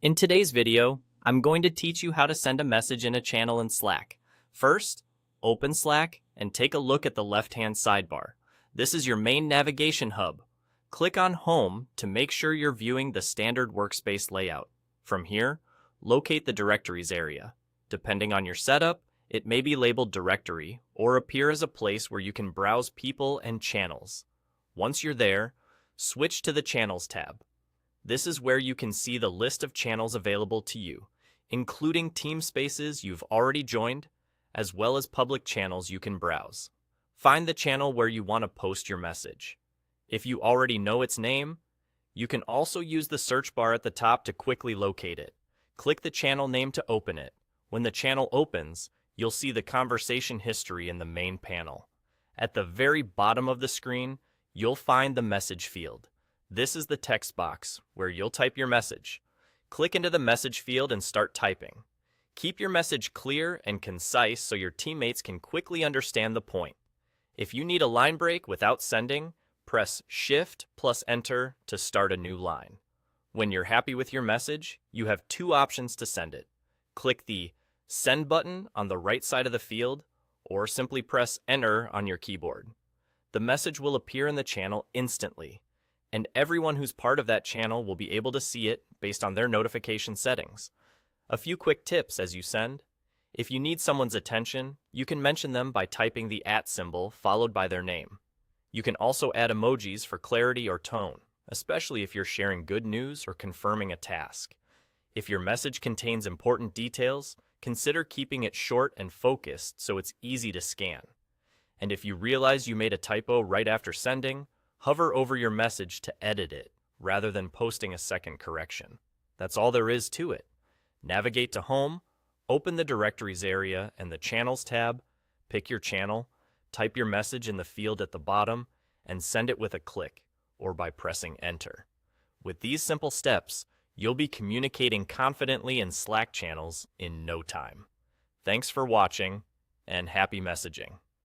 In today's video, I'm going to teach you how to send a message in a channel in Slack. First, open Slack and take a look at the left-hand sidebar. This is your main navigation hub. Click on Home to make sure you're viewing the standard workspace layout. From here, locate the Directories area. Depending on your setup, it may be labeled Directory or appear as a place where you can browse people and channels. Once you're there, switch to the Channels tab. This is where you can see the list of channels available to you, including team spaces you've already joined, as well as public channels you can browse. Find the channel where you want to post your message. If you already know its name, you can also use the search bar at the top to quickly locate it. Click the channel name to open it. When the channel opens, you'll see the conversation history in the main panel. At the very bottom of the screen, you'll find the message field. This is the text box where you'll type your message. Click into the message field and start typing. Keep your message clear and concise so your teammates can quickly understand the point. If you need a line break without sending, press Shift plus Enter to start a new line. When you're happy with your message, you have two options to send it. Click the Send button on the right side of the field, or simply press Enter on your keyboard. The message will appear in the channel instantly, and everyone who's part of that channel will be able to see it based on their notification settings. A few quick tips as you send. If you need someone's attention, you can mention them by typing the @ symbol followed by their name. You can also add emojis for clarity or tone, especially if you're sharing good news or confirming a task. If your message contains important details, consider keeping it short and focused so it's easy to scan. And if you realize you made a typo right after sending, hover over your message to edit it, rather than posting a second correction. That's all there is to it. Navigate to Home, open the Directories area and the Channels tab, pick your channel, type your message in the field at the bottom, and send it with a click, or by pressing Enter. With these simple steps, you'll be communicating confidently in Slack channels in no time. Thanks for watching, and happy messaging.